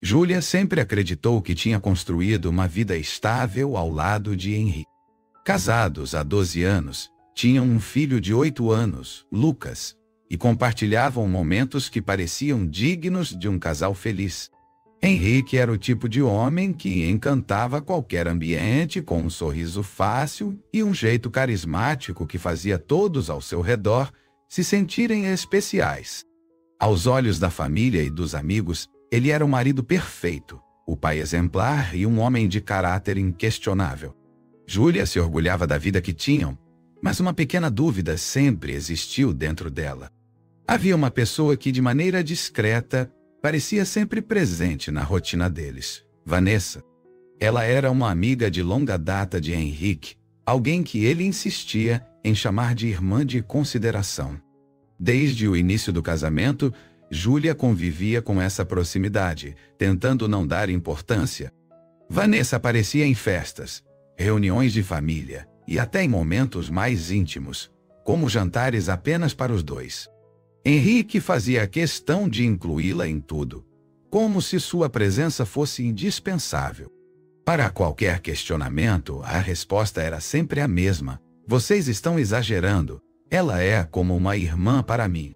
Júlia sempre acreditou que tinha construído uma vida estável ao lado de Henrique. Casados há 12 anos, tinham um filho de 8 anos, Lucas, e compartilhavam momentos que pareciam dignos de um casal feliz. Henrique era o tipo de homem que encantava qualquer ambiente com um sorriso fácil e um jeito carismático que fazia todos ao seu redor se sentirem especiais. Aos olhos da família e dos amigos, ele era o marido perfeito, o pai exemplar e um homem de caráter inquestionável. Júlia se orgulhava da vida que tinham, mas uma pequena dúvida sempre existiu dentro dela. Havia uma pessoa que, de maneira discreta, parecia sempre presente na rotina deles: Vanessa. Ela era uma amiga de longa data de Henrique, alguém que ele insistia em chamar de irmã de consideração. Desde o início do casamento, Júlia convivia com essa proximidade, tentando não dar importância. Vanessa aparecia em festas, reuniões de família e até em momentos mais íntimos, como jantares apenas para os dois. Henrique fazia questão de incluí-la em tudo, como se sua presença fosse indispensável. Para qualquer questionamento, a resposta era sempre a mesma: vocês estão exagerando, ela é como uma irmã para mim.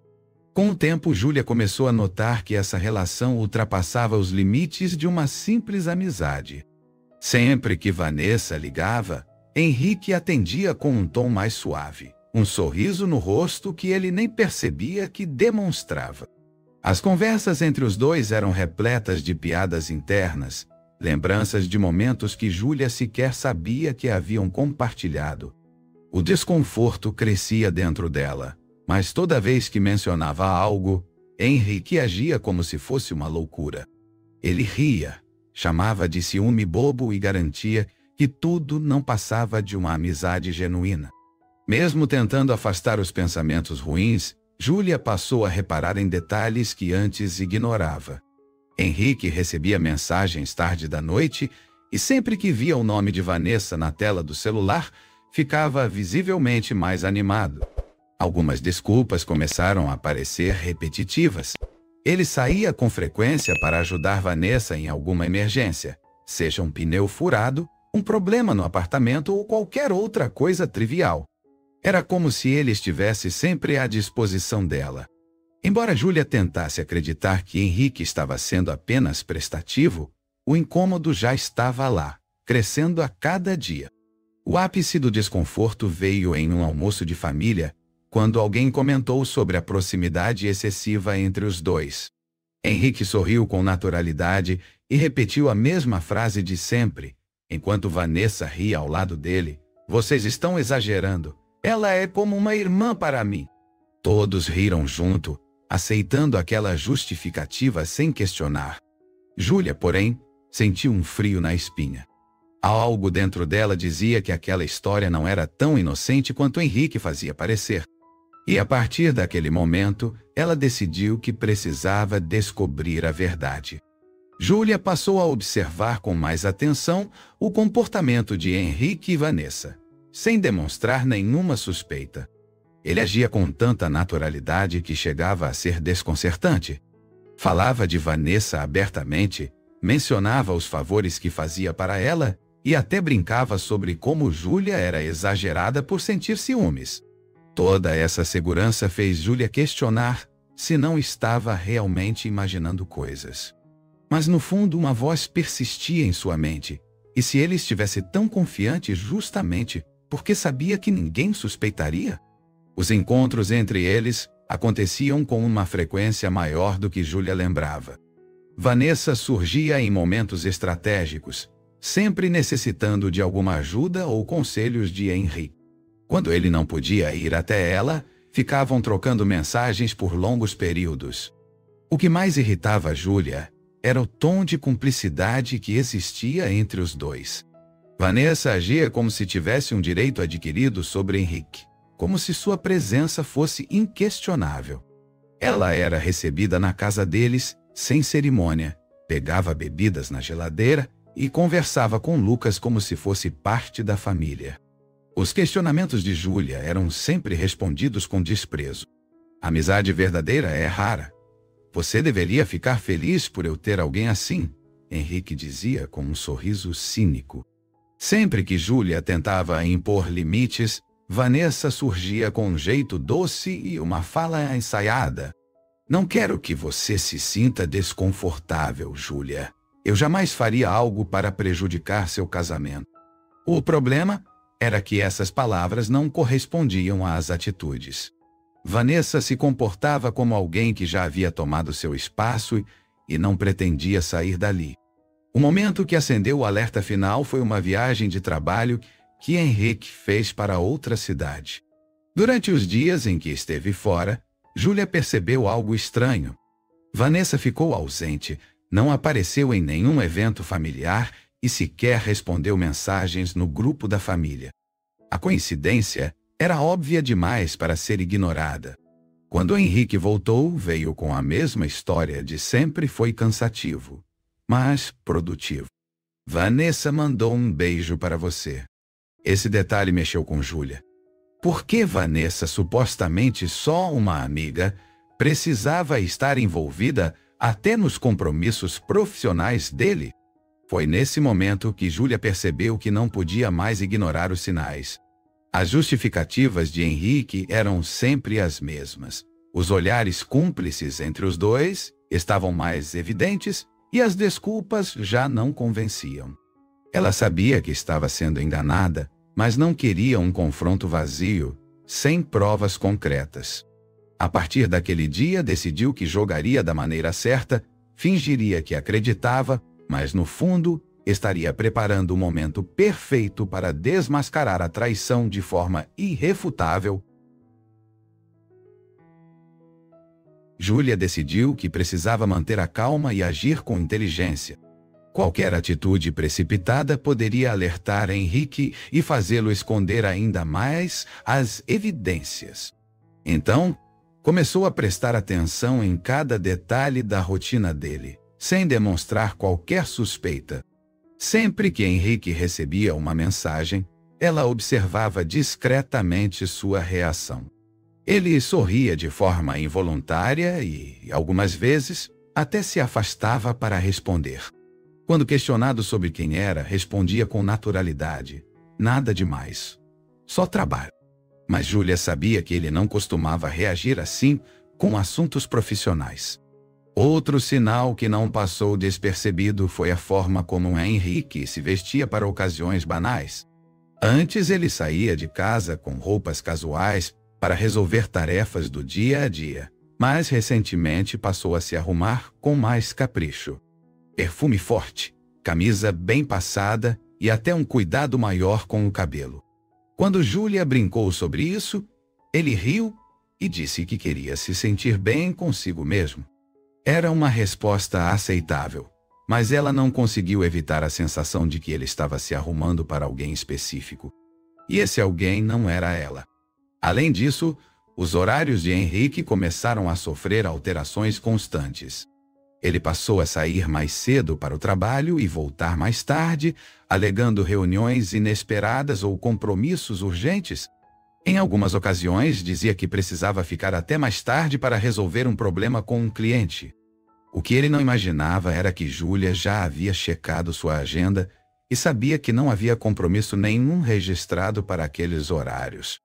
Com o tempo, Júlia começou a notar que essa relação ultrapassava os limites de uma simples amizade. Sempre que Vanessa ligava, Henrique atendia com um tom mais suave, um sorriso no rosto que ele nem percebia que demonstrava. As conversas entre os dois eram repletas de piadas internas, lembranças de momentos que Júlia sequer sabia que haviam compartilhado. O desconforto crescia dentro dela, mas toda vez que mencionava algo, Henrique agia como se fosse uma loucura. Ele ria, chamava de ciúme bobo e garantia que tudo não passava de uma amizade genuína. Mesmo tentando afastar os pensamentos ruins, Júlia passou a reparar em detalhes que antes ignorava. Henrique recebia mensagens tarde da noite e sempre que via o nome de Vanessa na tela do celular, ficava visivelmente mais animado. Algumas desculpas começaram a parecer repetitivas. Ele saía com frequência para ajudar Vanessa em alguma emergência, seja um pneu furado, um problema no apartamento ou qualquer outra coisa trivial. Era como se ele estivesse sempre à disposição dela. Embora Júlia tentasse acreditar que Henrique estava sendo apenas prestativo, o incômodo já estava lá, crescendo a cada dia. O ápice do desconforto veio em um almoço de família, quando alguém comentou sobre a proximidade excessiva entre os dois. Henrique sorriu com naturalidade e repetiu a mesma frase de sempre, enquanto Vanessa ria ao lado dele: vocês estão exagerando. Ela é como uma irmã para mim. Todos riram junto, aceitando aquela justificativa sem questionar. Júlia, porém, sentiu um frio na espinha. Algo dentro dela dizia que aquela história não era tão inocente quanto Henrique fazia parecer. E a partir daquele momento, ela decidiu que precisava descobrir a verdade. Júlia passou a observar com mais atenção o comportamento de Henrique e Vanessa, sem demonstrar nenhuma suspeita. Ele agia com tanta naturalidade que chegava a ser desconcertante. Falava de Vanessa abertamente, mencionava os favores que fazia para ela e até brincava sobre como Júlia era exagerada por sentir ciúmes. Toda essa segurança fez Júlia questionar se não estava realmente imaginando coisas. Mas no fundo uma voz persistia em sua mente, e se ele estivesse tão confiante justamente porque sabia que ninguém suspeitaria? Os encontros entre eles aconteciam com uma frequência maior do que Júlia lembrava. Vanessa surgia em momentos estratégicos, sempre necessitando de alguma ajuda ou conselhos de Henrique. Quando ele não podia ir até ela, ficavam trocando mensagens por longos períodos. O que mais irritava Júlia era o tom de cumplicidade que existia entre os dois. Vanessa agia como se tivesse um direito adquirido sobre Henrique, como se sua presença fosse inquestionável. Ela era recebida na casa deles, sem cerimônia, pegava bebidas na geladeira e conversava com Lucas como se fosse parte da família. Os questionamentos de Júlia eram sempre respondidos com desprezo. A amizade verdadeira é rara. Você deveria ficar feliz por eu ter alguém assim, Henrique dizia com um sorriso cínico. Sempre que Júlia tentava impor limites, Vanessa surgia com um jeito doce e uma fala ensaiada. Não quero que você se sinta desconfortável, Júlia. Eu jamais faria algo para prejudicar seu casamento. O problema era que essas palavras não correspondiam às atitudes. Vanessa se comportava como alguém que já havia tomado seu espaço e não pretendia sair dali. O momento que acendeu o alerta final foi uma viagem de trabalho que Henrique fez para outra cidade. Durante os dias em que esteve fora, Júlia percebeu algo estranho. Vanessa ficou ausente, não apareceu em nenhum evento familiar e sequer respondeu mensagens no grupo da família. A coincidência era óbvia demais para ser ignorada. Quando Henrique voltou, veio com a mesma história de sempre. Foi cansativo, mas produtivo. Vanessa mandou um beijo para você. Esse detalhe mexeu com Júlia. Por que Vanessa, supostamente só uma amiga, precisava estar envolvida até nos compromissos profissionais dele? Foi nesse momento que Júlia percebeu que não podia mais ignorar os sinais. As justificativas de Henrique eram sempre as mesmas. Os olhares cúmplices entre os dois estavam mais evidentes e as desculpas já não convenciam. Ela sabia que estava sendo enganada, mas não queria um confronto vazio, sem provas concretas. A partir daquele dia, decidiu que jogaria da maneira certa, fingiria que acreditava, mas no fundo estaria preparando o momento perfeito para desmascarar a traição de forma irrefutável. Júlia decidiu que precisava manter a calma e agir com inteligência. Qualquer atitude precipitada poderia alertar Henrique e fazê-lo esconder ainda mais as evidências. Então, começou a prestar atenção em cada detalhe da rotina dele, sem demonstrar qualquer suspeita. Sempre que Henrique recebia uma mensagem, ela observava discretamente sua reação. Ele sorria de forma involuntária e, algumas vezes, até se afastava para responder. Quando questionado sobre quem era, respondia com naturalidade. Nada demais. Só trabalho. Mas Júlia sabia que ele não costumava reagir assim com assuntos profissionais. Outro sinal que não passou despercebido foi a forma como Henrique se vestia para ocasiões banais. Antes ele saía de casa com roupas casuais para resolver tarefas do dia a dia, mas recentemente passou a se arrumar com mais capricho. Perfume forte, camisa bem passada e até um cuidado maior com o cabelo. Quando Júlia brincou sobre isso, ele riu e disse que queria se sentir bem consigo mesmo. Era uma resposta aceitável, mas ela não conseguiu evitar a sensação de que ele estava se arrumando para alguém específico. E esse alguém não era ela. Além disso, os horários de Henrique começaram a sofrer alterações constantes. Ele passou a sair mais cedo para o trabalho e voltar mais tarde, alegando reuniões inesperadas ou compromissos urgentes. Em algumas ocasiões, dizia que precisava ficar até mais tarde para resolver um problema com um cliente. O que ele não imaginava era que Júlia já havia checado sua agenda e sabia que não havia compromisso nenhum registrado para aqueles horários.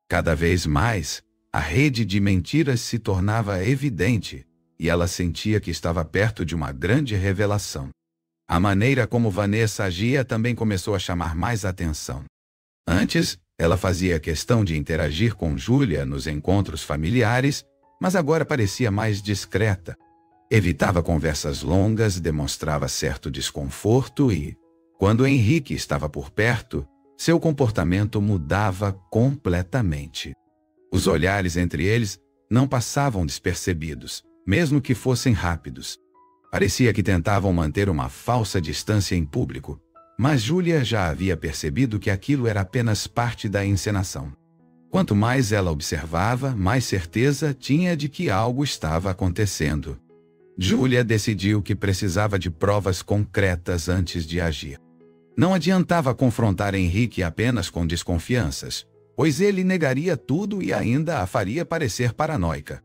Cada vez mais, a rede de mentiras se tornava evidente e ela sentia que estava perto de uma grande revelação. A maneira como Vanessa agia também começou a chamar mais atenção. Antes, ela fazia questão de interagir com Júlia nos encontros familiares, mas agora parecia mais discreta. Evitava conversas longas, demonstrava certo desconforto e, quando Henrique estava por perto, seu comportamento mudava completamente. Os olhares entre eles não passavam despercebidos, mesmo que fossem rápidos. Parecia que tentavam manter uma falsa distância em público, mas Júlia já havia percebido que aquilo era apenas parte da encenação. Quanto mais ela observava, mais certeza tinha de que algo estava acontecendo. Júlia decidiu que precisava de provas concretas antes de agir. Não adiantava confrontar Henrique apenas com desconfianças, pois ele negaria tudo e ainda a faria parecer paranoica.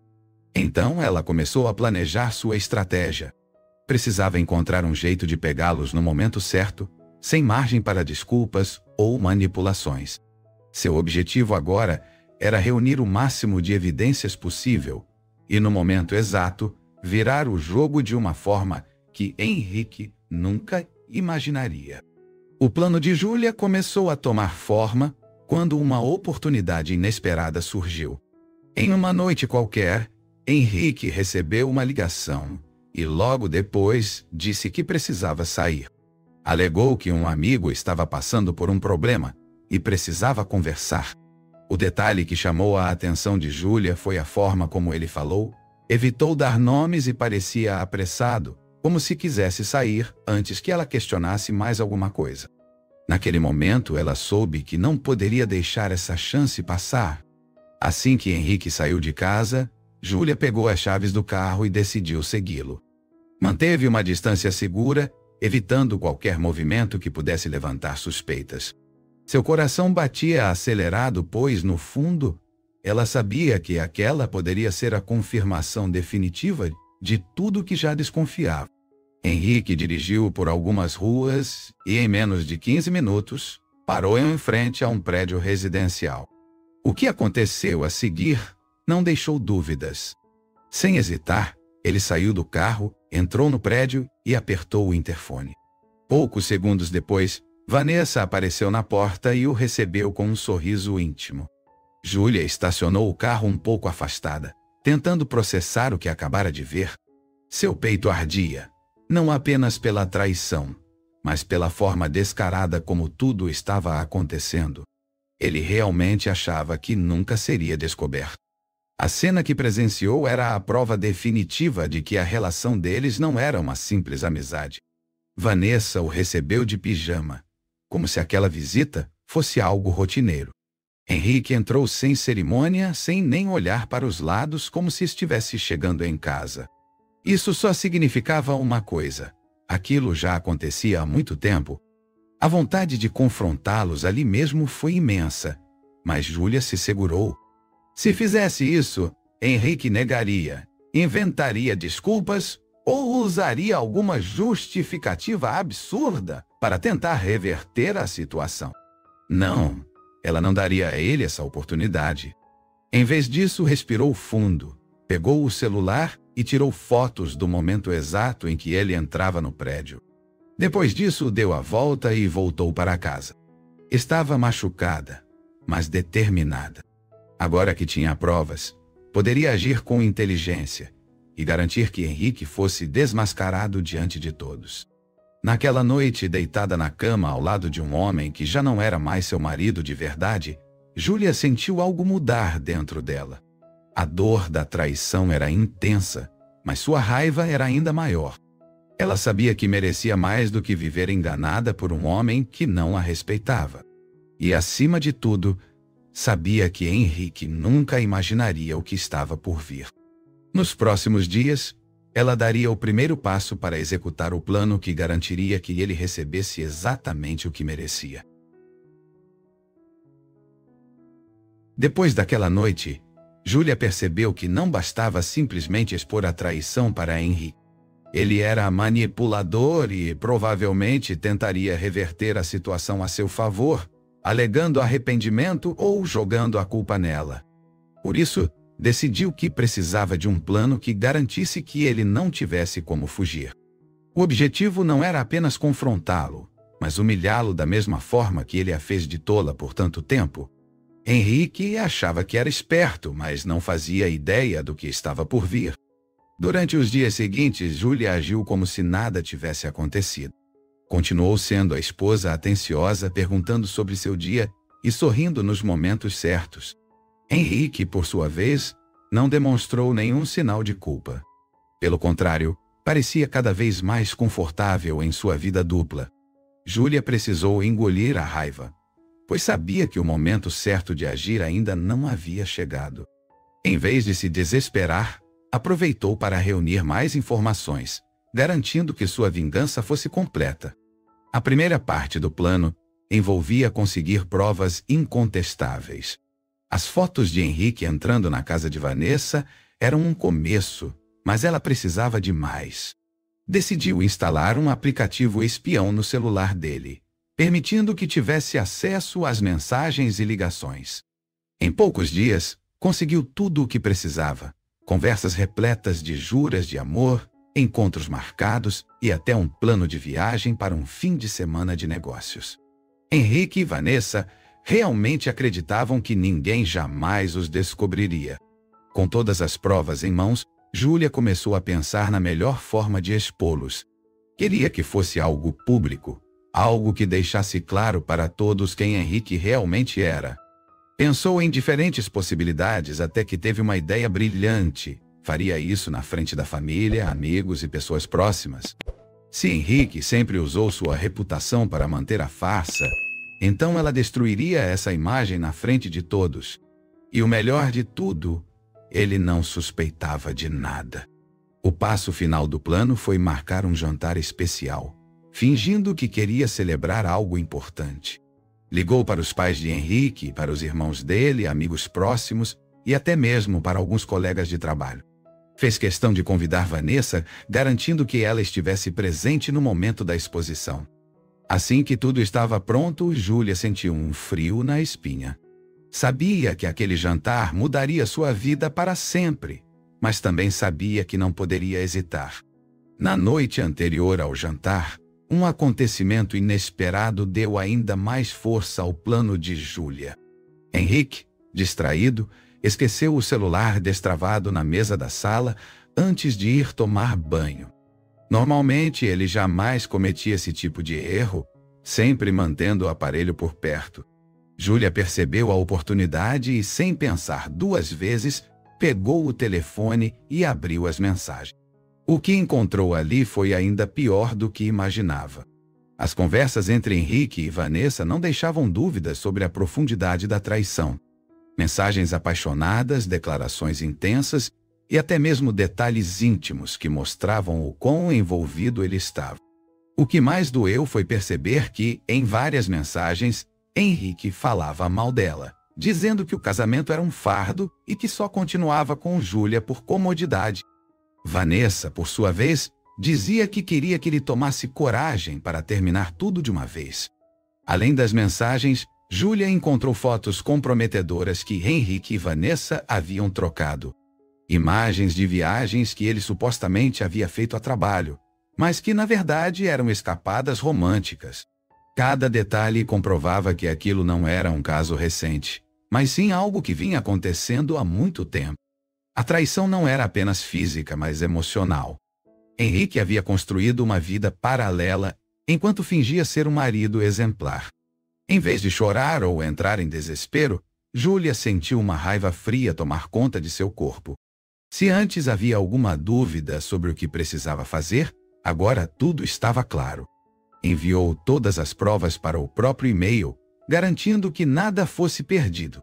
Então ela começou a planejar sua estratégia. Precisava encontrar um jeito de pegá-los no momento certo, sem margem para desculpas ou manipulações. Seu objetivo agora era reunir o máximo de evidências possível e, no momento exato, virar o jogo de uma forma que Henrique nunca imaginaria. O plano de Júlia começou a tomar forma quando uma oportunidade inesperada surgiu. Em uma noite qualquer, Henrique recebeu uma ligação e logo depois disse que precisava sair. Alegou que um amigo estava passando por um problema e precisava conversar. O detalhe que chamou a atenção de Júlia foi a forma como ele falou. Evitou dar nomes e parecia apressado, como se quisesse sair antes que ela questionasse mais alguma coisa. Naquele momento, ela soube que não poderia deixar essa chance passar. Assim que Henrique saiu de casa, Júlia pegou as chaves do carro e decidiu segui-lo. Manteve uma distância segura, evitando qualquer movimento que pudesse levantar suspeitas. Seu coração batia acelerado, pois, no fundo, ela sabia que aquela poderia ser a confirmação definitiva de tudo que já desconfiava. Henrique dirigiu por algumas ruas e, em menos de 15 minutos, parou em frente a um prédio residencial. O que aconteceu a seguir não deixou dúvidas. Sem hesitar, ele saiu do carro, entrou no prédio e apertou o interfone. Poucos segundos depois, Vanessa apareceu na porta e o recebeu com um sorriso íntimo. Júlia estacionou o carro um pouco afastada, tentando processar o que acabara de ver. Seu peito ardia, não apenas pela traição, mas pela forma descarada como tudo estava acontecendo. Ele realmente achava que nunca seria descoberto. A cena que presenciou era a prova definitiva de que a relação deles não era uma simples amizade. Vanessa o recebeu de pijama, como se aquela visita fosse algo rotineiro. Henrique entrou sem cerimônia, sem nem olhar para os lados, como se estivesse chegando em casa. Isso só significava uma coisa: aquilo já acontecia há muito tempo. A vontade de confrontá-los ali mesmo foi imensa, mas Júlia se segurou. Se fizesse isso, Henrique negaria, inventaria desculpas ou usaria alguma justificativa absurda para tentar reverter a situação. Não, ela não daria a ele essa oportunidade. Em vez disso, respirou fundo, pegou o celular e tirou fotos do momento exato em que ele entrava no prédio. Depois disso, deu a volta e voltou para casa. Estava machucada, mas determinada. Agora que tinha provas, poderia agir com inteligência e garantir que Henrique fosse desmascarado diante de todos. Naquela noite, deitada na cama ao lado de um homem que já não era mais seu marido de verdade, Júlia sentiu algo mudar dentro dela. A dor da traição era intensa, mas sua raiva era ainda maior. Ela sabia que merecia mais do que viver enganada por um homem que não a respeitava. E, acima de tudo, sabia que Henrique nunca imaginaria o que estava por vir. Nos próximos dias, ela daria o primeiro passo para executar o plano que garantiria que ele recebesse exatamente o que merecia. Depois daquela noite, Júlia percebeu que não bastava simplesmente expor a traição para Henrique. Ele era manipulador e provavelmente tentaria reverter a situação a seu favor, alegando arrependimento ou jogando a culpa nela. Por isso, decidiu que precisava de um plano que garantisse que ele não tivesse como fugir. O objetivo não era apenas confrontá-lo, mas humilhá-lo da mesma forma que ele a fez de tola por tanto tempo. Henrique achava que era esperto, mas não fazia ideia do que estava por vir. Durante os dias seguintes, Júlia agiu como se nada tivesse acontecido. Continuou sendo a esposa atenciosa, perguntando sobre seu dia e sorrindo nos momentos certos. Henrique, por sua vez, não demonstrou nenhum sinal de culpa. Pelo contrário, parecia cada vez mais confortável em sua vida dupla. Júlia precisou engolir a raiva, pois sabia que o momento certo de agir ainda não havia chegado. Em vez de se desesperar, aproveitou para reunir mais informações, garantindo que sua vingança fosse completa. A primeira parte do plano envolvia conseguir provas incontestáveis. As fotos de Henrique entrando na casa de Vanessa eram um começo, mas ela precisava de mais. decidiu instalar um aplicativo espião no celular dele, permitindo que tivesse acesso às mensagens e ligações. Em poucos dias, conseguiu tudo o que precisava: conversas repletas de juras de amor, encontros marcados e até um plano de viagem para um fim de semana de negócios. Henrique e Vanessa realmente acreditavam que ninguém jamais os descobriria. Com todas as provas em mãos, Júlia começou a pensar na melhor forma de expô-los. Queria que fosse algo público, algo que deixasse claro para todos quem Henrique realmente era. Pensou em diferentes possibilidades até que teve uma ideia brilhante. Faria isso na frente da família, amigos e pessoas próximas. Se Henrique sempre usou sua reputação para manter a farsa, então ela destruiria essa imagem na frente de todos. E o melhor de tudo, ele não suspeitava de nada. O passo final do plano foi marcar um jantar especial, fingindo que queria celebrar algo importante. Ligou para os pais de Henrique, para os irmãos dele, amigos próximos e até mesmo para alguns colegas de trabalho. Fez questão de convidar Vanessa, garantindo que ela estivesse presente no momento da exposição. Assim que tudo estava pronto, Júlia sentiu um frio na espinha. Sabia que aquele jantar mudaria sua vida para sempre, mas também sabia que não poderia hesitar. Na noite anterior ao jantar, um acontecimento inesperado deu ainda mais força ao plano de Júlia. Henrique, distraído, esqueceu o celular destravado na mesa da sala antes de ir tomar banho. Normalmente, ele jamais cometia esse tipo de erro, sempre mantendo o aparelho por perto. Júlia percebeu a oportunidade e, sem pensar duas vezes, pegou o telefone e abriu as mensagens. O que encontrou ali foi ainda pior do que imaginava. As conversas entre Henrique e Vanessa não deixavam dúvidas sobre a profundidade da traição. Mensagens apaixonadas, declarações intensas e até mesmo detalhes íntimos que mostravam o quão envolvido ele estava. O que mais doeu foi perceber que, em várias mensagens, Henrique falava mal dela, dizendo que o casamento era um fardo e que só continuava com Júlia por comodidade. Vanessa, por sua vez, dizia que queria que ele tomasse coragem para terminar tudo de uma vez. Além das mensagens, Júlia encontrou fotos comprometedoras que Henrique e Vanessa haviam trocado. Imagens de viagens que ele supostamente havia feito a trabalho, mas que na verdade eram escapadas românticas. Cada detalhe comprovava que aquilo não era um caso recente, mas sim algo que vinha acontecendo há muito tempo. A traição não era apenas física, mas emocional. Henrique havia construído uma vida paralela enquanto fingia ser um marido exemplar. Em vez de chorar ou entrar em desespero, Júlia sentiu uma raiva fria tomar conta de seu corpo. Se antes havia alguma dúvida sobre o que precisava fazer, agora tudo estava claro. Enviou todas as provas para o próprio e-mail, garantindo que nada fosse perdido.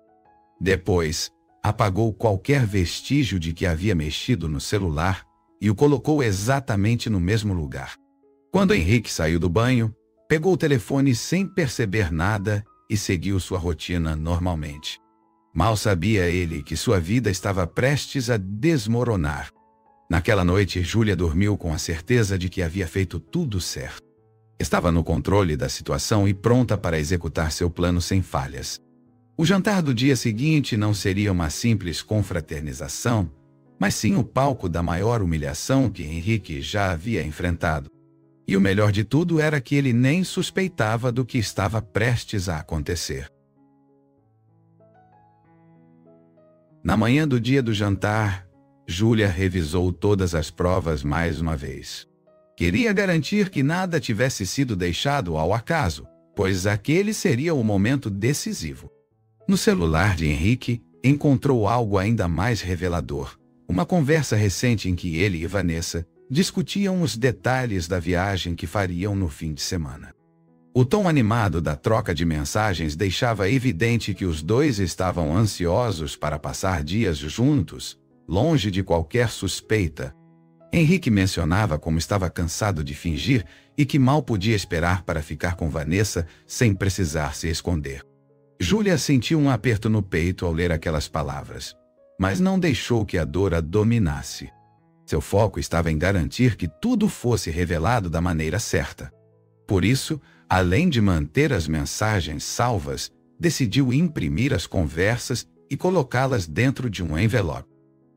Depois, apagou qualquer vestígio de que havia mexido no celular e o colocou exatamente no mesmo lugar. Quando Henrique saiu do banho, pegou o telefone sem perceber nada e seguiu sua rotina normalmente. Mal sabia ele que sua vida estava prestes a desmoronar. Naquela noite, Júlia dormiu com a certeza de que havia feito tudo certo. Estava no controle da situação e pronta para executar seu plano sem falhas. O jantar do dia seguinte não seria uma simples confraternização, mas sim o palco da maior humilhação que Henrique já havia enfrentado. E o melhor de tudo era que ele nem suspeitava do que estava prestes a acontecer. Na manhã do dia do jantar, Júlia revisou todas as provas mais uma vez. Queria garantir que nada tivesse sido deixado ao acaso, pois aquele seria o momento decisivo. No celular de Henrique, encontrou algo ainda mais revelador. Uma conversa recente em que ele e Vanessa discutiam os detalhes da viagem que fariam no fim de semana. O tom animado da troca de mensagens deixava evidente que os dois estavam ansiosos para passar dias juntos, longe de qualquer suspeita. Henrique mencionava como estava cansado de fingir e que mal podia esperar para ficar com Vanessa sem precisar se esconder. Júlia sentiu um aperto no peito ao ler aquelas palavras, mas não deixou que a dor a dominasse. Seu foco estava em garantir que tudo fosse revelado da maneira certa. Por isso, além de manter as mensagens salvas, decidiu imprimir as conversas e colocá-las dentro de um envelope.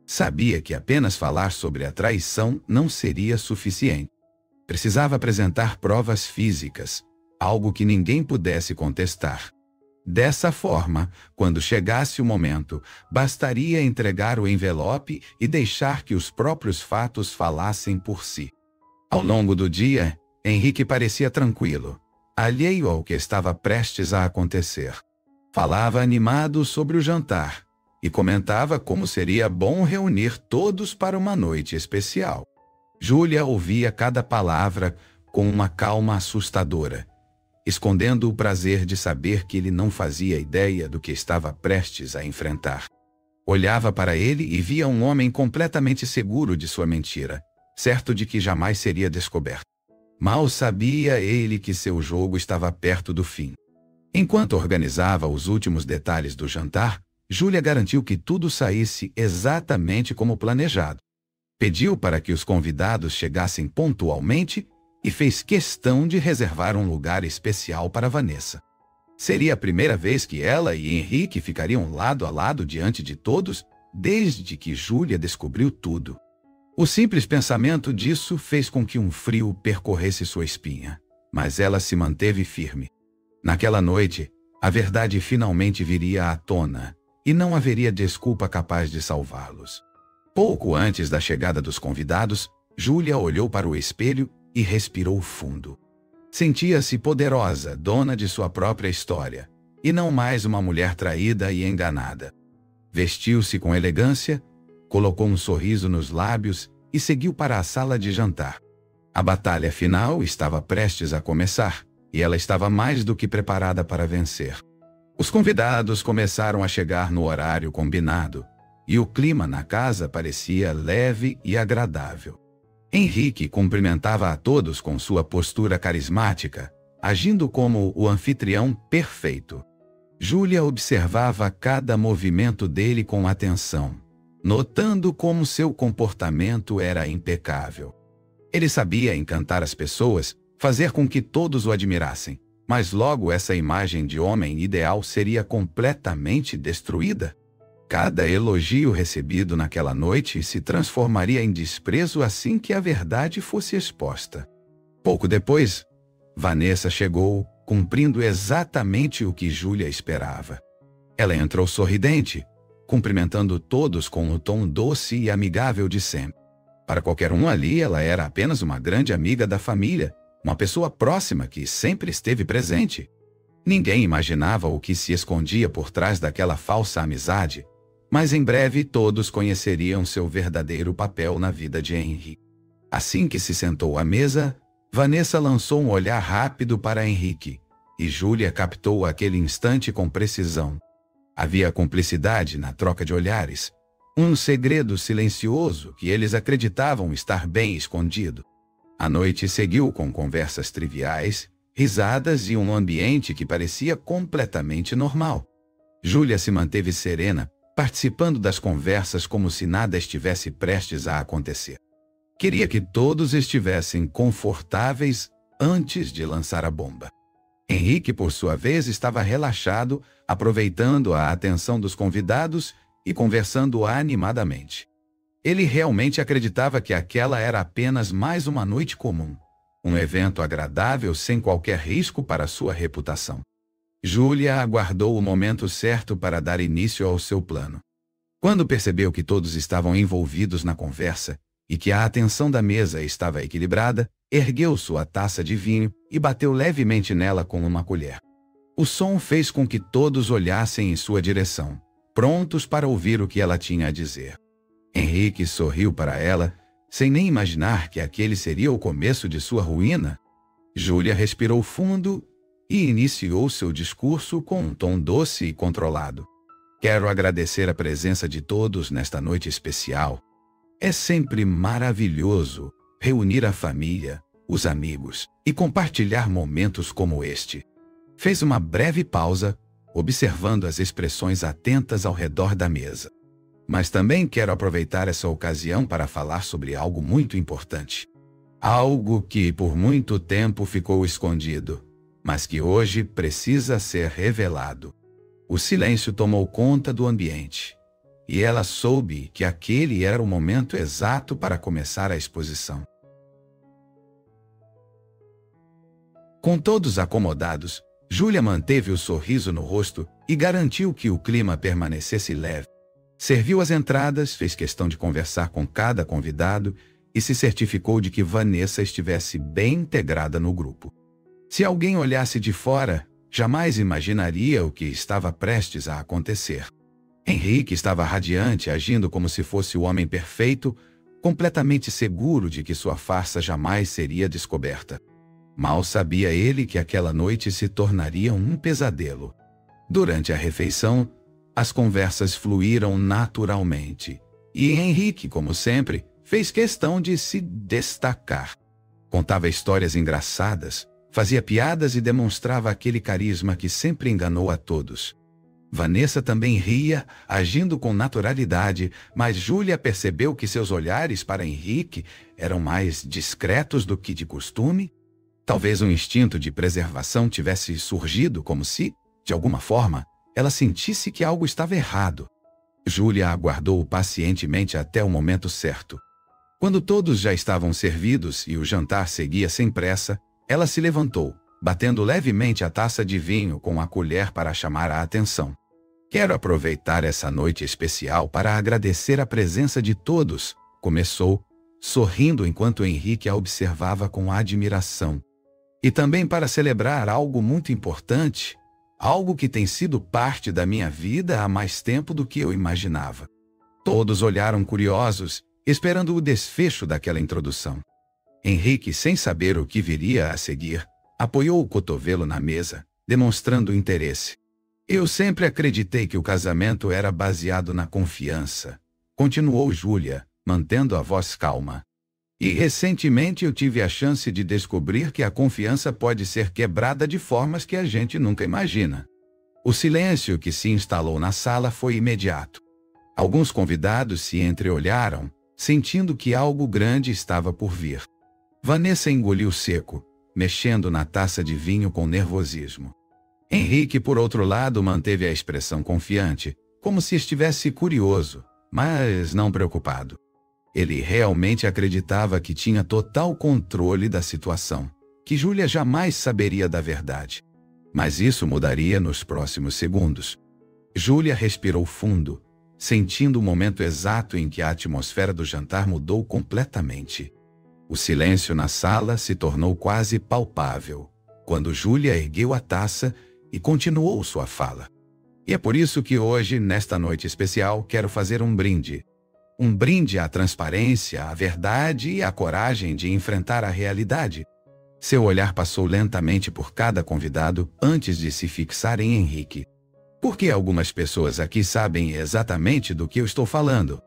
Sabia que apenas falar sobre a traição não seria suficiente. Precisava apresentar provas físicas, algo que ninguém pudesse contestar. Dessa forma, quando chegasse o momento, bastaria entregar o envelope e deixar que os próprios fatos falassem por si. Ao longo do dia, Henrique parecia tranquilo, alheio ao que estava prestes a acontecer. Falava animado sobre o jantar e comentava como seria bom reunir todos para uma noite especial. Júlia ouvia cada palavra com uma calma assustadora, escondendo o prazer de saber que ele não fazia ideia do que estava prestes a enfrentar. Olhava para ele e via um homem completamente seguro de sua mentira, certo de que jamais seria descoberto. Mal sabia ele que seu jogo estava perto do fim. Enquanto organizava os últimos detalhes do jantar, Júlia garantiu que tudo saísse exatamente como planejado. Pediu para que os convidados chegassem pontualmente e fez questão de reservar um lugar especial para Vanessa. Seria a primeira vez que ela e Henrique ficariam lado a lado diante de todos, desde que Júlia descobriu tudo. O simples pensamento disso fez com que um frio percorresse sua espinha, mas ela se manteve firme. Naquela noite, a verdade finalmente viria à tona, e não haveria desculpa capaz de salvá-los. Pouco antes da chegada dos convidados, Júlia olhou para o espelho e respirou fundo. Sentia-se poderosa, dona de sua própria história, e não mais uma mulher traída e enganada. Vestiu-se com elegância, colocou um sorriso nos lábios e seguiu para a sala de jantar. A batalha final estava prestes a começar, e ela estava mais do que preparada para vencer. Os convidados começaram a chegar no horário combinado, e o clima na casa parecia leve e agradável. Henrique cumprimentava a todos com sua postura carismática, agindo como o anfitrião perfeito. Júlia observava cada movimento dele com atenção, notando como seu comportamento era impecável. Ele sabia encantar as pessoas, fazer com que todos o admirassem, mas logo essa imagem de homem ideal seria completamente destruída. Cada elogio recebido naquela noite se transformaria em desprezo assim que a verdade fosse exposta. Pouco depois, Vanessa chegou, cumprindo exatamente o que Júlia esperava. Ela entrou sorridente, cumprimentando todos com o tom doce e amigável de sempre. Para qualquer um ali, ela era apenas uma grande amiga da família, uma pessoa próxima que sempre esteve presente. Ninguém imaginava o que se escondia por trás daquela falsa amizade, mas em breve todos conheceriam seu verdadeiro papel na vida de Henrique. Assim que se sentou à mesa, Vanessa lançou um olhar rápido para Henrique, e Júlia captou aquele instante com precisão. Havia cumplicidade na troca de olhares, um segredo silencioso que eles acreditavam estar bem escondido. A noite seguiu com conversas triviais, risadas e um ambiente que parecia completamente normal. Júlia se manteve serena, participando das conversas como se nada estivesse prestes a acontecer. Queria que todos estivessem confortáveis antes de lançar a bomba. Henrique, por sua vez, estava relaxado, aproveitando a atenção dos convidados e conversando animadamente. Ele realmente acreditava que aquela era apenas mais uma noite comum, um evento agradável sem qualquer risco para sua reputação. Júlia aguardou o momento certo para dar início ao seu plano. Quando percebeu que todos estavam envolvidos na conversa e que a atenção da mesa estava equilibrada, ergueu sua taça de vinho e bateu levemente nela com uma colher. O som fez com que todos olhassem em sua direção, prontos para ouvir o que ela tinha a dizer. Henrique sorriu para ela, sem nem imaginar que aquele seria o começo de sua ruína. Júlia respirou fundo e iniciou seu discurso com um tom doce e controlado. Quero agradecer a presença de todos nesta noite especial. É sempre maravilhoso reunir a família, os amigos e compartilhar momentos como este. Fez uma breve pausa, observando as expressões atentas ao redor da mesa. Mas também quero aproveitar essa ocasião para falar sobre algo muito importante. Algo que por muito tempo ficou escondido, mas que hoje precisa ser revelado. O silêncio tomou conta do ambiente, e ela soube que aquele era o momento exato para começar a exposição. Com todos acomodados, Júlia manteve o sorriso no rosto e garantiu que o clima permanecesse leve. Serviu as entradas, fez questão de conversar com cada convidado e se certificou de que Vanessa estivesse bem integrada no grupo. Se alguém olhasse de fora, jamais imaginaria o que estava prestes a acontecer. Henrique estava radiante, agindo como se fosse o homem perfeito, completamente seguro de que sua farsa jamais seria descoberta. Mal sabia ele que aquela noite se tornaria um pesadelo. Durante a refeição, as conversas fluíram naturalmente, e Henrique, como sempre, fez questão de se destacar. Contava histórias engraçadas, fazia piadas e demonstrava aquele carisma que sempre enganou a todos. Vanessa também ria, agindo com naturalidade, mas Júlia percebeu que seus olhares para Henrique eram mais discretos do que de costume. Talvez um instinto de preservação tivesse surgido, como se, de alguma forma, ela sentisse que algo estava errado. Júlia aguardou pacientemente até o momento certo. Quando todos já estavam servidos e o jantar seguia sem pressa, ela se levantou, batendo levemente a taça de vinho com a colher para chamar a atenção. Quero aproveitar essa noite especial para agradecer a presença de todos, começou, sorrindo enquanto Henrique a observava com admiração. E também para celebrar algo muito importante, algo que tem sido parte da minha vida há mais tempo do que eu imaginava. Todos olharam curiosos, esperando o desfecho daquela introdução. Henrique, sem saber o que viria a seguir, apoiou o cotovelo na mesa, demonstrando interesse. Eu sempre acreditei que o casamento era baseado na confiança, continuou Júlia, mantendo a voz calma. E recentemente eu tive a chance de descobrir que a confiança pode ser quebrada de formas que a gente nunca imagina. O silêncio que se instalou na sala foi imediato. Alguns convidados se entreolharam, sentindo que algo grande estava por vir. Vanessa engoliu seco, mexendo na taça de vinho com nervosismo. Henrique, por outro lado, manteve a expressão confiante, como se estivesse curioso, mas não preocupado. Ele realmente acreditava que tinha total controle da situação, que Júlia jamais saberia da verdade. Mas isso mudaria nos próximos segundos. Júlia respirou fundo, sentindo o momento exato em que a atmosfera do jantar mudou completamente. O silêncio na sala se tornou quase palpável, quando Júlia ergueu a taça e continuou sua fala. E é por isso que hoje, nesta noite especial, quero fazer um brinde. Um brinde à transparência, à verdade e à coragem de enfrentar a realidade. Seu olhar passou lentamente por cada convidado antes de se fixar em Henrique. Porque algumas pessoas aqui sabem exatamente do que eu estou falando.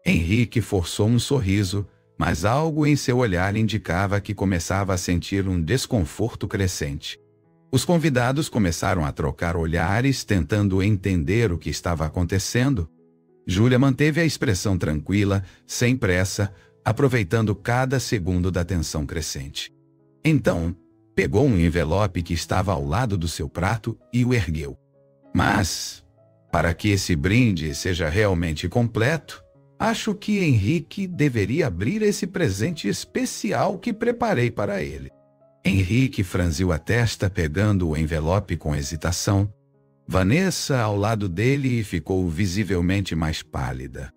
Henrique forçou um sorriso, mas algo em seu olhar indicava que começava a sentir um desconforto crescente. Os convidados começaram a trocar olhares, tentando entender o que estava acontecendo. Júlia manteve a expressão tranquila, sem pressa, aproveitando cada segundo da tensão crescente. Então, pegou um envelope que estava ao lado do seu prato e o ergueu. Mas, para que esse brinde seja realmente completo, acho que Henrique deveria abrir esse presente especial que preparei para ele. Henrique franziu a testa, pegando o envelope com hesitação. Vanessa ao lado dele ficou visivelmente mais pálida.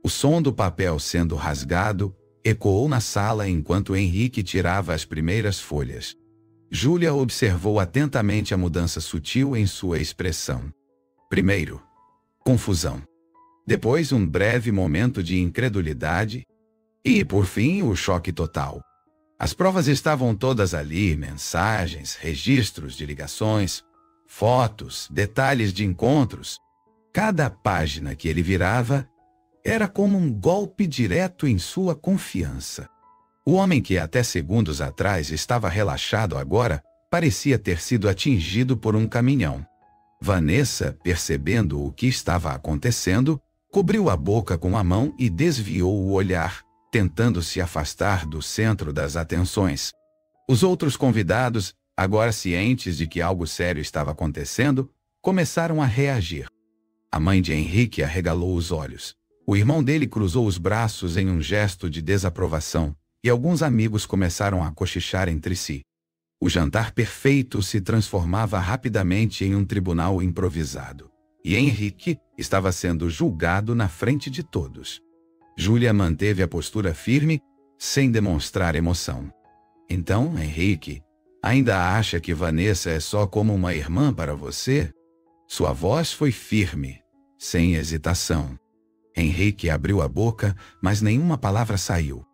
O som do papel sendo rasgado ecoou na sala enquanto Henrique tirava as primeiras folhas. Júlia observou atentamente a mudança sutil em sua expressão. Primeiro, confusão. Depois, um breve momento de incredulidade. E, por fim, o choque total. As provas estavam todas ali, mensagens, registros de ligações, fotos, detalhes de encontros. Cada página que ele virava era como um golpe direto em sua confiança. O homem que até segundos atrás estava relaxado agora parecia ter sido atingido por um caminhão. Vanessa, percebendo o que estava acontecendo, Cobriu a boca com a mão e desviou o olhar, tentando se afastar do centro das atenções. Os outros convidados, agora cientes de que algo sério estava acontecendo, começaram a reagir. A mãe de Henrique arregalou os olhos. O irmão dele cruzou os braços em um gesto de desaprovação, e alguns amigos começaram a cochichar entre si. O jantar perfeito se transformava rapidamente em um tribunal improvisado, e Henrique estava sendo julgado na frente de todos. Júlia manteve a postura firme, sem demonstrar emoção. Então, Henrique, ainda acha que Vanessa é só como uma irmã para você? Sua voz foi firme, sem hesitação. Henrique abriu a boca, mas nenhuma palavra saiu.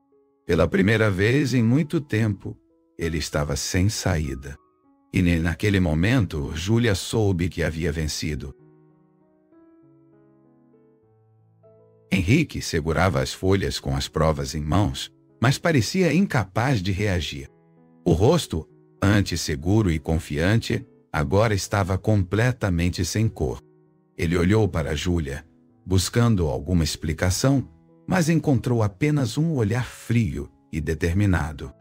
Pela primeira vez em muito tempo, ele estava sem saída. E naquele momento, Júlia soube que havia vencido. Henrique segurava as folhas com as provas em mãos, mas parecia incapaz de reagir. O rosto, antes seguro e confiante, agora estava completamente sem cor. Ele olhou para Júlia, buscando alguma explicação, mas encontrou apenas um olhar frio e determinado.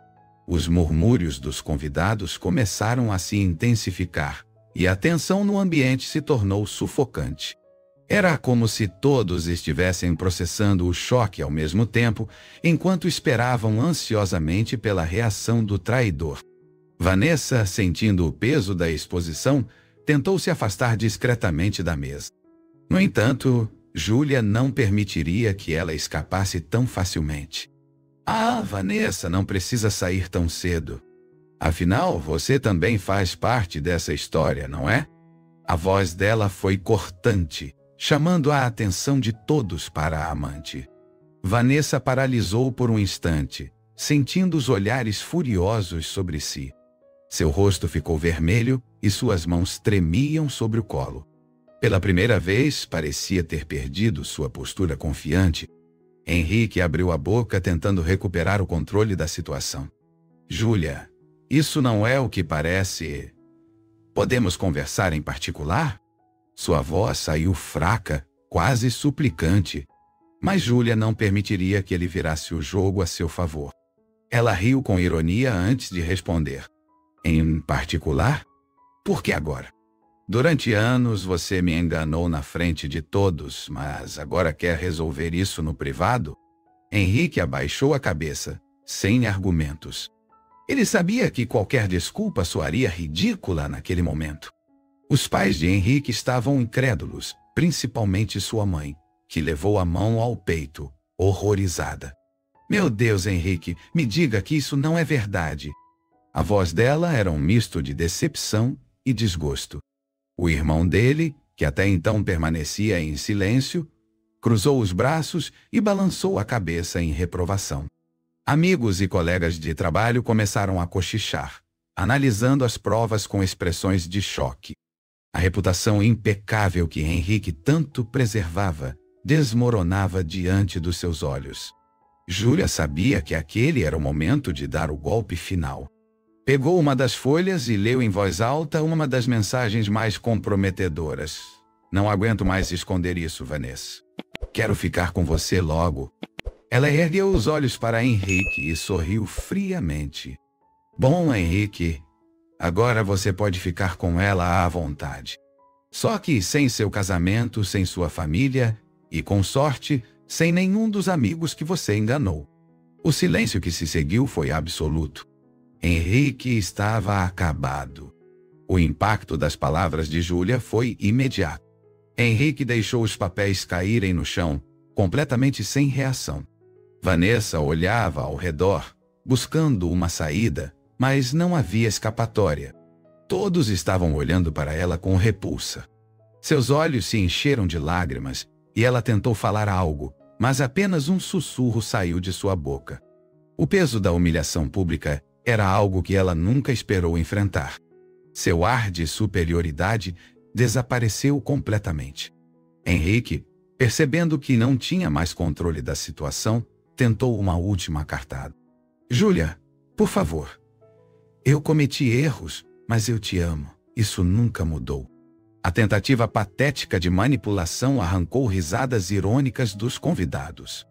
Os murmúrios dos convidados começaram a se intensificar, e a tensão no ambiente se tornou sufocante. Era como se todos estivessem processando o choque ao mesmo tempo, enquanto esperavam ansiosamente pela reação do traidor. Vanessa, sentindo o peso da exposição, tentou se afastar discretamente da mesa. No entanto, Júlia não permitiria que ela escapasse tão facilmente. Ah, Vanessa, não precisa sair tão cedo. Afinal, você também faz parte dessa história, não é? A voz dela foi cortante, chamando a atenção de todos para a amante. Vanessa paralisou por um instante, sentindo os olhares furiosos sobre si. Seu rosto ficou vermelho e suas mãos tremiam sobre o colo. Pela primeira vez, parecia ter perdido sua postura confiante. Henrique abriu a boca tentando recuperar o controle da situação. Júlia, isso não é o que parece. Podemos conversar em particular? Sua voz saiu fraca, quase suplicante. Mas Júlia não permitiria que ele virasse o jogo a seu favor. Ela riu com ironia antes de responder. Em particular? Por que agora? Durante anos você me enganou na frente de todos, mas agora quer resolver isso no privado? Henrique abaixou a cabeça, sem argumentos. Ele sabia que qualquer desculpa soaria ridícula naquele momento. Os pais de Henrique estavam incrédulos, principalmente sua mãe, que levou a mão ao peito, horrorizada. Meu Deus, Henrique, me diga que isso não é verdade. A voz dela era um misto de decepção e desgosto. O irmão dele, que até então permanecia em silêncio, cruzou os braços e balançou a cabeça em reprovação. Amigos e colegas de trabalho começaram a cochichar, analisando as provas com expressões de choque. A reputação impecável que Henrique tanto preservava desmoronava diante dos seus olhos. Júlia sabia que aquele era o momento de dar o golpe final. Pegou uma das folhas e leu em voz alta uma das mensagens mais comprometedoras. Não aguento mais esconder isso, Vanessa. Quero ficar com você logo. Ela ergueu os olhos para Henrique e sorriu friamente. Bom, Henrique, agora você pode ficar com ela à vontade. Só que sem seu casamento, sem sua família e, com sorte, sem nenhum dos amigos que você enganou. O silêncio que se seguiu foi absoluto. Henrique estava acabado. O impacto das palavras de Júlia foi imediato. Henrique deixou os papéis caírem no chão, completamente sem reação. Vanessa olhava ao redor, buscando uma saída, mas não havia escapatória. Todos estavam olhando para ela com repulsa. Seus olhos se encheram de lágrimas e ela tentou falar algo, mas apenas um sussurro saiu de sua boca. O peso da humilhação pública era algo que ela nunca esperou enfrentar. Seu ar de superioridade desapareceu completamente. Henrique, percebendo que não tinha mais controle da situação, tentou uma última cartada. Júlia, por favor. Eu cometi erros, mas eu te amo. Isso nunca mudou. A tentativa patética de manipulação arrancou risadas irônicas dos convidados.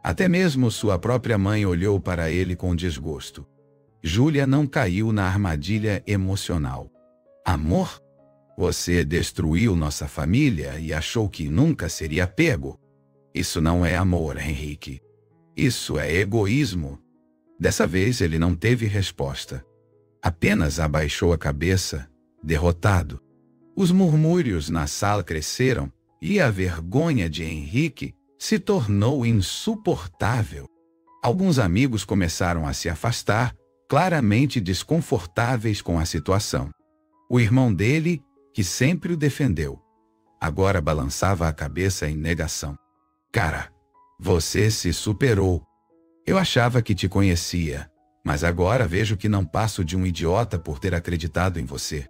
Até mesmo sua própria mãe olhou para ele com desgosto. Júlia não caiu na armadilha emocional. Amor? Você destruiu nossa família e achou que nunca seria pego. Isso não é amor, Henrique. Isso é egoísmo. Dessa vez ele não teve resposta. Apenas abaixou a cabeça, derrotado. Os murmúrios na sala cresceram e a vergonha de Henrique se tornou insuportável. Alguns amigos começaram a se afastar, claramente desconfortáveis com a situação. O irmão dele, que sempre o defendeu, agora balançava a cabeça em negação. Cara, você se superou. Eu achava que te conhecia, mas agora vejo que não passo de um idiota por ter acreditado em você.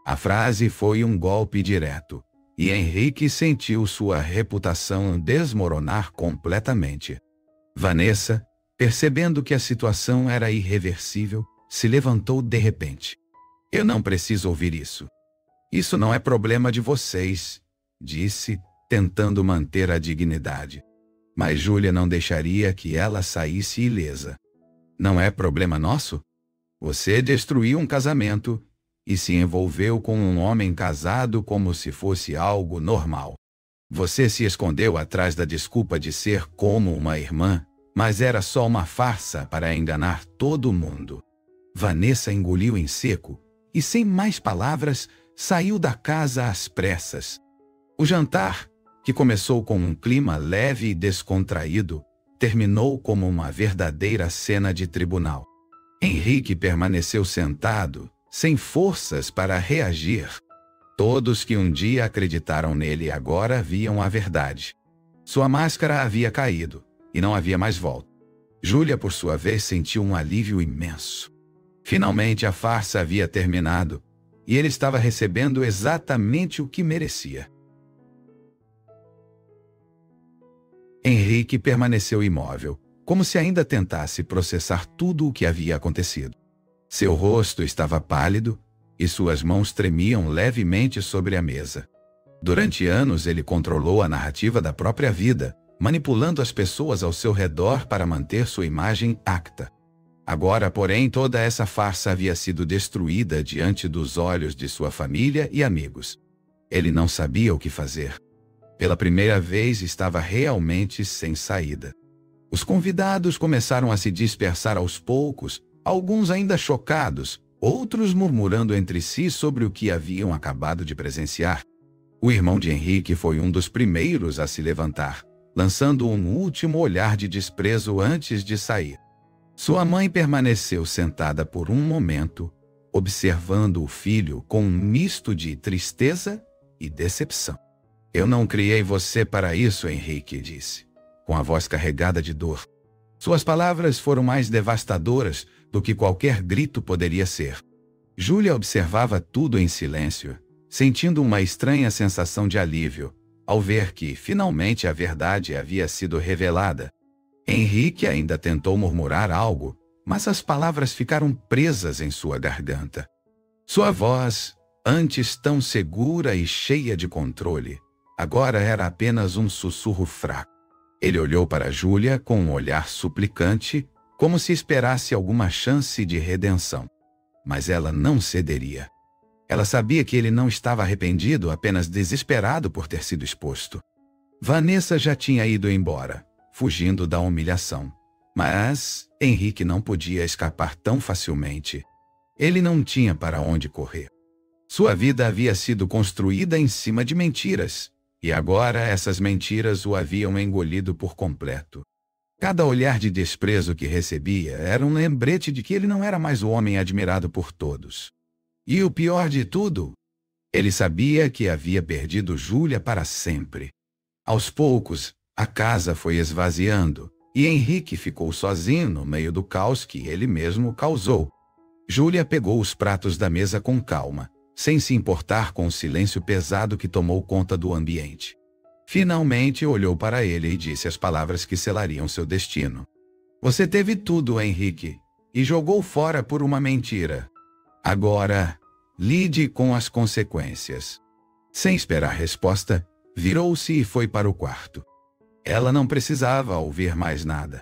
A frase foi um golpe direto, e Henrique sentiu sua reputação desmoronar completamente. Vanessa, percebendo que a situação era irreversível, se levantou de repente. Eu não preciso ouvir isso. Isso não é problema de vocês, disse, tentando manter a dignidade. Mas Júlia não deixaria que ela saísse ilesa. Não é problema nosso? Você destruiu um casamento e se envolveu com um homem casado como se fosse algo normal. Você se escondeu atrás da desculpa de ser como uma irmã, mas era só uma farsa para enganar todo mundo. Vanessa engoliu em seco e, sem mais palavras, saiu da casa às pressas. O jantar, que começou com um clima leve e descontraído, terminou como uma verdadeira cena de tribunal. Henrique permaneceu sentado, sem forças para reagir. Todos que um dia acreditaram nele agora viam a verdade. Sua máscara havia caído, e não havia mais volta. Júlia, por sua vez, sentiu um alívio imenso. Finalmente a farsa havia terminado, e ele estava recebendo exatamente o que merecia. Henrique permaneceu imóvel, como se ainda tentasse processar tudo o que havia acontecido. Seu rosto estava pálido e suas mãos tremiam levemente sobre a mesa. Durante anos ele controlou a narrativa da própria vida, manipulando as pessoas ao seu redor para manter sua imagem acta. Agora, porém, toda essa farsa havia sido destruída diante dos olhos de sua família e amigos. Ele não sabia o que fazer. Pela primeira vez estava realmente sem saída. Os convidados começaram a se dispersar aos poucos, alguns ainda chocados, outros murmurando entre si sobre o que haviam acabado de presenciar. O irmão de Henrique foi um dos primeiros a se levantar, lançando um último olhar de desprezo antes de sair. Sua mãe permaneceu sentada por um momento, observando o filho com um misto de tristeza e decepção. Eu não criei você para isso, Henrique, disse, com a voz carregada de dor. Suas palavras foram mais devastadoras do que qualquer grito poderia ser. Júlia observava tudo em silêncio, sentindo uma estranha sensação de alívio, ao ver que, finalmente, a verdade havia sido revelada. Henrique ainda tentou murmurar algo, mas as palavras ficaram presas em sua garganta. Sua voz, antes tão segura e cheia de controle, agora era apenas um sussurro fraco. Ele olhou para Júlia com um olhar suplicante, como se esperasse alguma chance de redenção. Mas ela não cederia. Ela sabia que ele não estava arrependido, apenas desesperado por ter sido exposto. Vanessa já tinha ido embora, fugindo da humilhação. Mas Henrique não podia escapar tão facilmente. Ele não tinha para onde correr. Sua vida havia sido construída em cima de mentiras, e agora essas mentiras o haviam engolido por completo. Cada olhar de desprezo que recebia era um lembrete de que ele não era mais o homem admirado por todos. E o pior de tudo, ele sabia que havia perdido Júlia para sempre. Aos poucos, a casa foi esvaziando, e Henrique ficou sozinho no meio do caos que ele mesmo causou. Júlia pegou os pratos da mesa com calma, sem se importar com o silêncio pesado que tomou conta do ambiente. Finalmente olhou para ele e disse as palavras que selariam seu destino. Você teve tudo, Henrique, e jogou fora por uma mentira. Agora, lide com as consequências. Sem esperar resposta, virou-se e foi para o quarto. Ela não precisava ouvir mais nada.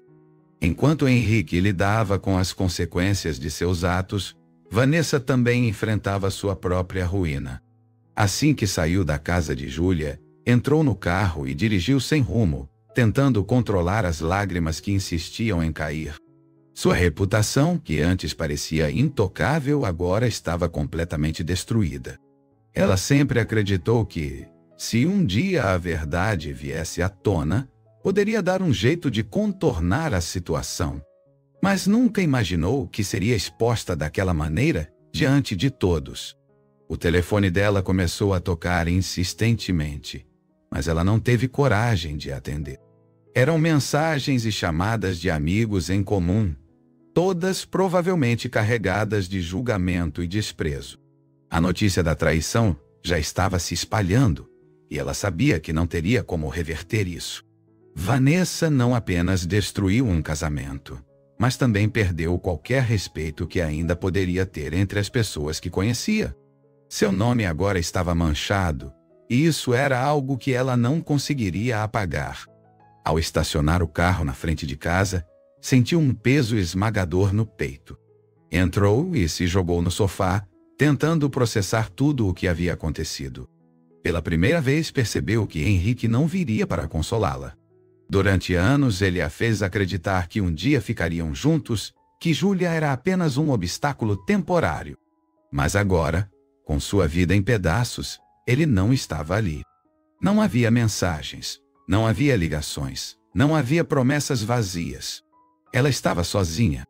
Enquanto Henrique lidava com as consequências de seus atos, Vanessa também enfrentava sua própria ruína. Assim que saiu da casa de Júlia, entrou no carro e dirigiu sem rumo, tentando controlar as lágrimas que insistiam em cair. Sua reputação, que antes parecia intocável, agora estava completamente destruída. Ela sempre acreditou que, se um dia a verdade viesse à tona, poderia dar um jeito de contornar a situação. Mas nunca imaginou que seria exposta daquela maneira diante de todos. O telefone dela começou a tocar insistentemente, mas ela não teve coragem de atender. Eram mensagens e chamadas de amigos em comum, todas provavelmente carregadas de julgamento e desprezo. A notícia da traição já estava se espalhando, e ela sabia que não teria como reverter isso. Vanessa não apenas destruiu um casamento, mas também perdeu qualquer respeito que ainda poderia ter entre as pessoas que conhecia. Seu nome agora estava manchado, e isso era algo que ela não conseguiria apagar. Ao estacionar o carro na frente de casa, sentiu um peso esmagador no peito. Entrou e se jogou no sofá, tentando processar tudo o que havia acontecido. Pela primeira vez percebeu que Henrique não viria para consolá-la. Durante anos ele a fez acreditar que um dia ficariam juntos, que Júlia era apenas um obstáculo temporário. Mas agora, com sua vida em pedaços, ele não estava ali. Não havia mensagens, não havia ligações, não havia promessas vazias. Ela estava sozinha.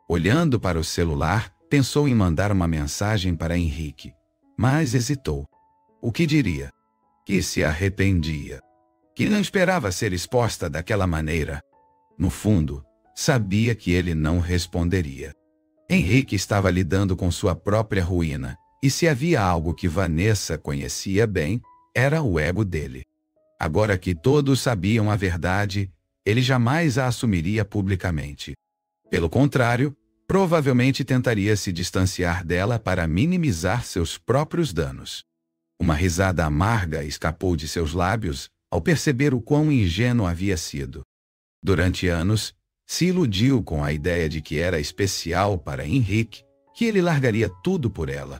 Olhando para o celular, pensou em mandar uma mensagem para Henrique, mas hesitou. O que diria? Que se arrependia. Que não esperava ser exposta daquela maneira. No fundo, sabia que ele não responderia. Henrique estava lidando com sua própria ruína, e se havia algo que Vanessa conhecia bem, era o ego dele. Agora que todos sabiam a verdade, ele jamais a assumiria publicamente. Pelo contrário, provavelmente tentaria se distanciar dela para minimizar seus próprios danos. Uma risada amarga escapou de seus lábios ao perceber o quão ingênuo havia sido. Durante anos, se iludiu com a ideia de que era especial para Henrique, que ele largaria tudo por ela.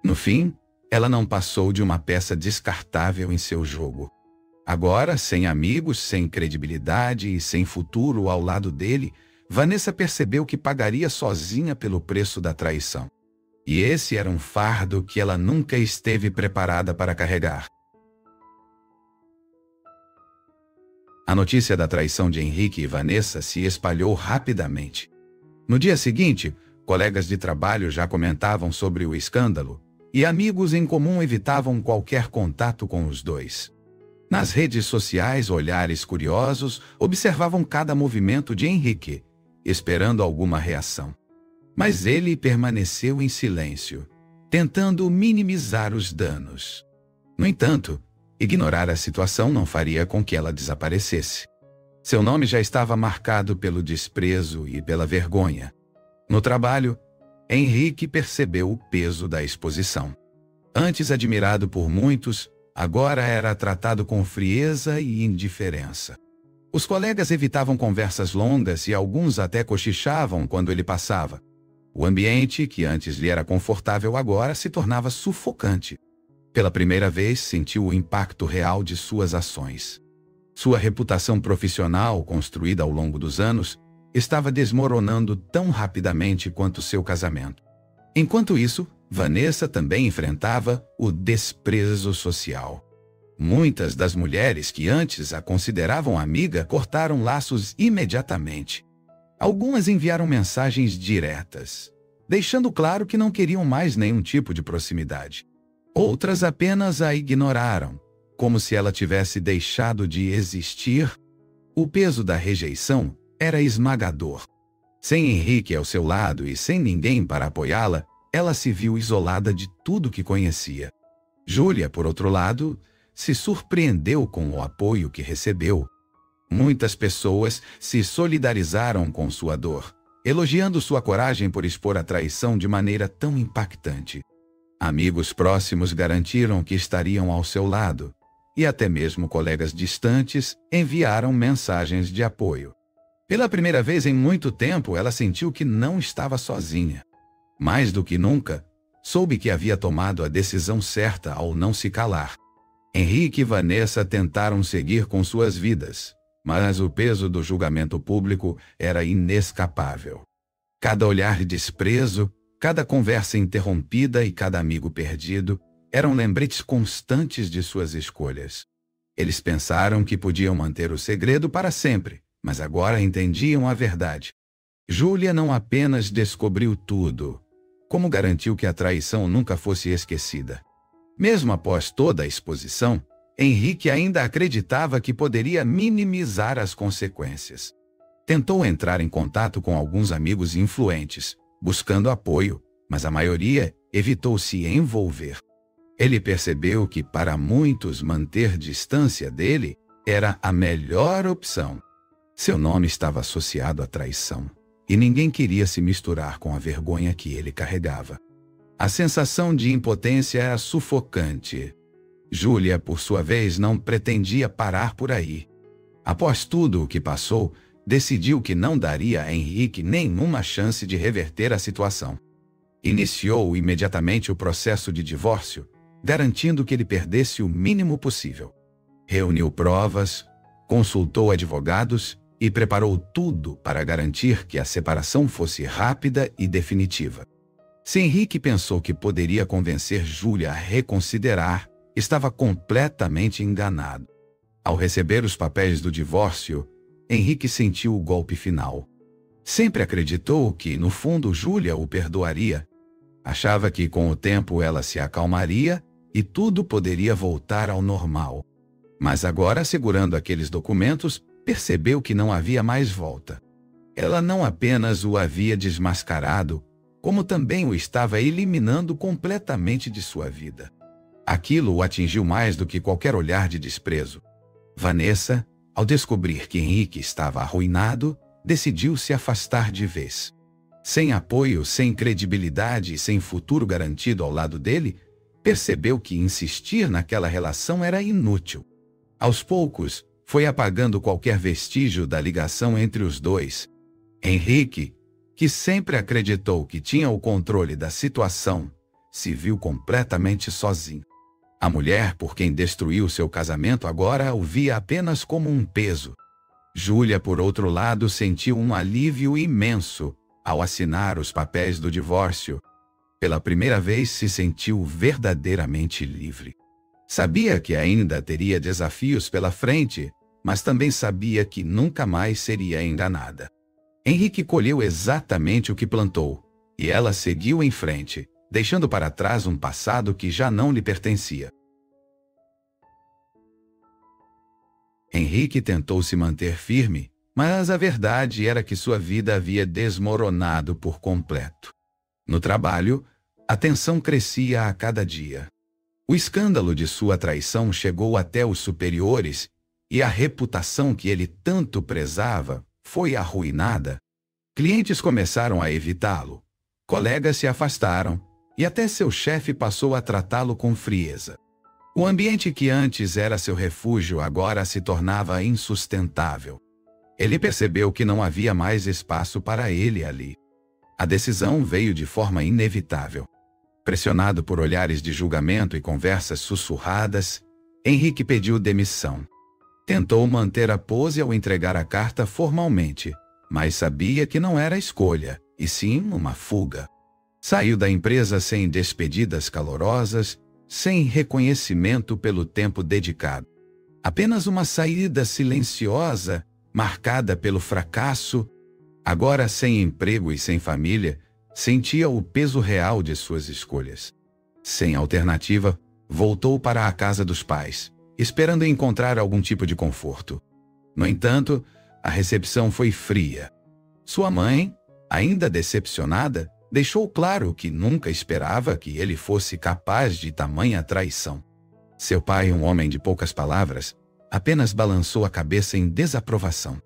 No fim, ela não passou de uma peça descartável em seu jogo. Agora, sem amigos, sem credibilidade e sem futuro ao lado dele, Vanessa percebeu que pagaria sozinha pelo preço da traição. E esse era um fardo que ela nunca esteve preparada para carregar. A notícia da traição de Henrique e Vanessa se espalhou rapidamente. No dia seguinte, colegas de trabalho já comentavam sobre o escândalo, e amigos em comum evitavam qualquer contato com os dois. Nas redes sociais, olhares curiosos observavam cada movimento de Henrique, esperando alguma reação. Mas ele permaneceu em silêncio, tentando minimizar os danos. No entanto, ignorar a situação não faria com que ela desaparecesse. Seu nome já estava marcado pelo desprezo e pela vergonha. No trabalho, Henrique percebeu o peso da exposição. Antes admirado por muitos, agora era tratado com frieza e indiferença. Os colegas evitavam conversas longas e alguns até cochichavam quando ele passava. O ambiente, que antes lhe era confortável, agora se tornava sufocante. Pela primeira vez, sentiu o impacto real de suas ações. Sua reputação profissional, construída ao longo dos anos, estava desmoronando tão rapidamente quanto seu casamento. Enquanto isso, Vanessa também enfrentava o desprezo social. Muitas das mulheres que antes a consideravam amiga cortaram laços imediatamente. Algumas enviaram mensagens diretas, deixando claro que não queriam mais nenhum tipo de proximidade. Outras apenas a ignoraram, como se ela tivesse deixado de existir. O peso da rejeição era esmagador. Sem Henrique ao seu lado e sem ninguém para apoiá-la, ela se viu isolada de tudo que conhecia. Júlia, por outro lado, se surpreendeu com o apoio que recebeu. Muitas pessoas se solidarizaram com sua dor, elogiando sua coragem por expor a traição de maneira tão impactante. Amigos próximos garantiram que estariam ao seu lado, e até mesmo colegas distantes enviaram mensagens de apoio. Pela primeira vez em muito tempo, ela sentiu que não estava sozinha. Mais do que nunca, soube que havia tomado a decisão certa ao não se calar. Henrique e Vanessa tentaram seguir com suas vidas, mas o peso do julgamento público era inescapável. Cada olhar de desprezo, cada conversa interrompida e cada amigo perdido eram lembretes constantes de suas escolhas. Eles pensaram que podiam manter o segredo para sempre, mas agora entendiam a verdade. Júlia não apenas descobriu tudo, como garantiu que a traição nunca fosse esquecida. Mesmo após toda a exposição, Henrique ainda acreditava que poderia minimizar as consequências. Tentou entrar em contato com alguns amigos influentes, buscando apoio, mas a maioria evitou se envolver. Ele percebeu que para muitos manter distância dele era a melhor opção. Seu nome estava associado à traição, e ninguém queria se misturar com a vergonha que ele carregava. A sensação de impotência era sufocante. Júlia, por sua vez, não pretendia parar por aí. Após tudo o que passou, decidiu que não daria a Henrique nenhuma chance de reverter a situação. Iniciou imediatamente o processo de divórcio, garantindo que ele perdesse o mínimo possível. Reuniu provas, consultou advogados e preparou tudo para garantir que a separação fosse rápida e definitiva. Se Henrique pensou que poderia convencer Júlia a reconsiderar, estava completamente enganado. Ao receber os papéis do divórcio, Henrique sentiu o golpe final. Sempre acreditou que, no fundo, Júlia o perdoaria. Achava que, com o tempo, ela se acalmaria e tudo poderia voltar ao normal. Mas agora, segurando aqueles documentos, percebeu que não havia mais volta. Ela não apenas o havia desmascarado, como também o estava eliminando completamente de sua vida. Aquilo o atingiu mais do que qualquer olhar de desprezo. Vanessa, ao descobrir que Henrique estava arruinado, decidiu se afastar de vez. Sem apoio, sem credibilidade e sem futuro garantido ao lado dele, percebeu que insistir naquela relação era inútil. Aos poucos, foi apagando qualquer vestígio da ligação entre os dois. Henrique, que sempre acreditou que tinha o controle da situação, se viu completamente sozinho. A mulher por quem destruiu seu casamento agora o via apenas como um peso. Júlia, por outro lado, sentiu um alívio imenso ao assinar os papéis do divórcio. Pela primeira vez se sentiu verdadeiramente livre. Sabia que ainda teria desafios pela frente, mas também sabia que nunca mais seria enganada. Henrique colheu exatamente o que plantou, e ela seguiu em frente, deixando para trás um passado que já não lhe pertencia. Henrique tentou se manter firme, mas a verdade era que sua vida havia desmoronado por completo. No trabalho, a tensão crescia a cada dia. O escândalo de sua traição chegou até os superiores, e a reputação que ele tanto prezava foi arruinada. Clientes começaram a evitá-lo, colegas se afastaram, e até seu chefe passou a tratá-lo com frieza. O ambiente que antes era seu refúgio agora se tornava insustentável. Ele percebeu que não havia mais espaço para ele ali. A decisão veio de forma inevitável. Pressionado por olhares de julgamento e conversas sussurradas, Henrique pediu demissão. Tentou manter a pose ao entregar a carta formalmente, mas sabia que não era escolha, e sim uma fuga. Saiu da empresa sem despedidas calorosas, sem reconhecimento pelo tempo dedicado. Apenas uma saída silenciosa, marcada pelo fracasso. Agora sem emprego e sem família, sentia o peso real de suas escolhas. Sem alternativa, voltou para a casa dos pais, esperando encontrar algum tipo de conforto. No entanto, a recepção foi fria. Sua mãe, ainda decepcionada, deixou claro que nunca esperava que ele fosse capaz de tamanha traição. Seu pai, um homem de poucas palavras, apenas balançou a cabeça em desaprovação.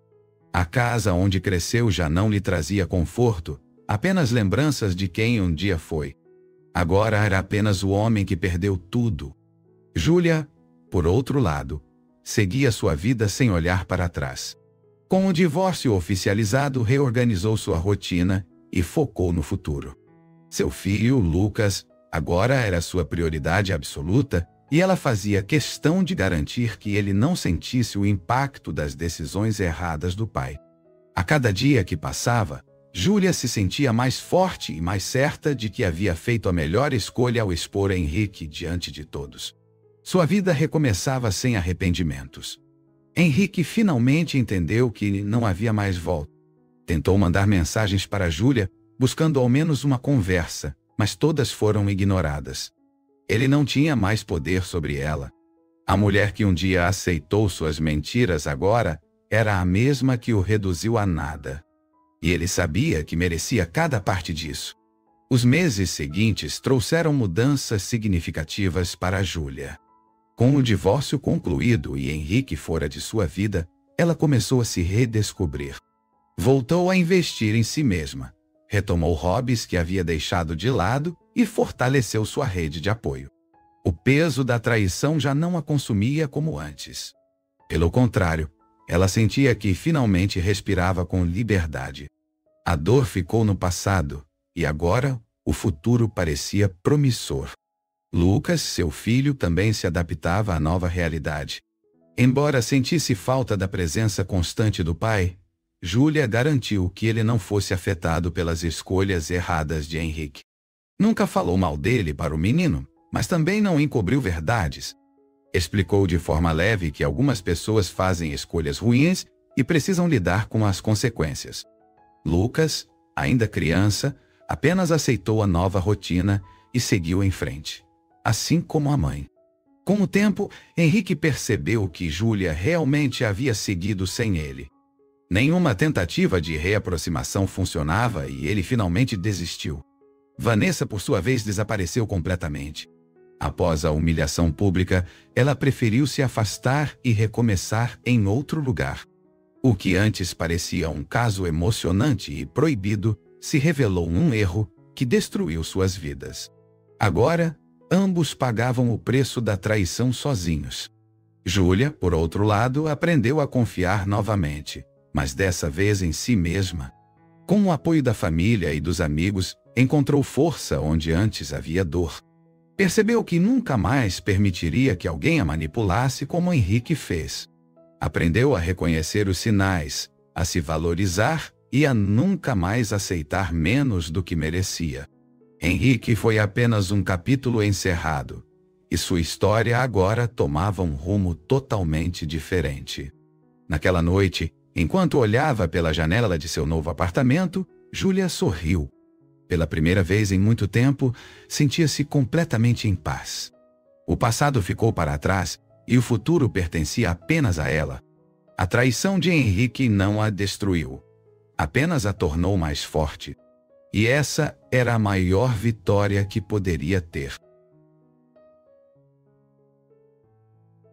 A casa onde cresceu já não lhe trazia conforto, apenas lembranças de quem um dia foi. Agora era apenas o homem que perdeu tudo. Júlia, por outro lado, seguia sua vida sem olhar para trás. Com o divórcio oficializado, reorganizou sua rotina e focou no futuro. Seu filho, Lucas, agora era sua prioridade absoluta e ela fazia questão de garantir que ele não sentisse o impacto das decisões erradas do pai. A cada dia que passava, Júlia se sentia mais forte e mais certa de que havia feito a melhor escolha ao expor Henrique diante de todos. Sua vida recomeçava sem arrependimentos. Henrique finalmente entendeu que não havia mais volta. Tentou mandar mensagens para Júlia, buscando ao menos uma conversa, mas todas foram ignoradas. Ele não tinha mais poder sobre ela. A mulher que um dia aceitou suas mentiras agora era a mesma que o reduziu a nada. E ele sabia que merecia cada parte disso. Os meses seguintes trouxeram mudanças significativas para Júlia. Com o divórcio concluído e Henrique fora de sua vida, ela começou a se redescobrir. Voltou a investir em si mesma, retomou hobbies que havia deixado de lado e fortaleceu sua rede de apoio. O peso da traição já não a consumia como antes. Pelo contrário, ela sentia que finalmente respirava com liberdade. A dor ficou no passado e agora o futuro parecia promissor. Lucas, seu filho, também se adaptava à nova realidade. Embora sentisse falta da presença constante do pai, Júlia garantiu que ele não fosse afetado pelas escolhas erradas de Henrique. Nunca falou mal dele para o menino, mas também não encobriu verdades. Explicou de forma leve que algumas pessoas fazem escolhas ruins e precisam lidar com as consequências. Lucas, ainda criança, apenas aceitou a nova rotina e seguiu em frente, assim como a mãe. Com o tempo, Henrique percebeu que Júlia realmente havia seguido sem ele. Nenhuma tentativa de reaproximação funcionava e ele finalmente desistiu. Vanessa, por sua vez, desapareceu completamente. Após a humilhação pública, ela preferiu se afastar e recomeçar em outro lugar. O que antes parecia um caso emocionante e proibido se revelou um erro que destruiu suas vidas. Agora, ambos pagavam o preço da traição sozinhos. Júlia, por outro lado, aprendeu a confiar novamente, mas dessa vez em si mesma. Com o apoio da família e dos amigos, encontrou força onde antes havia dor. Percebeu que nunca mais permitiria que alguém a manipulasse como Henrique fez. Aprendeu a reconhecer os sinais, a se valorizar e a nunca mais aceitar menos do que merecia. Henrique foi apenas um capítulo encerrado, e sua história agora tomava um rumo totalmente diferente. Naquela noite, enquanto olhava pela janela de seu novo apartamento, Júlia sorriu. Pela primeira vez em muito tempo, sentia-se completamente em paz. O passado ficou para trás e o futuro pertencia apenas a ela. A traição de Henrique não a destruiu, apenas a tornou mais forte. E essa era a maior vitória que poderia ter.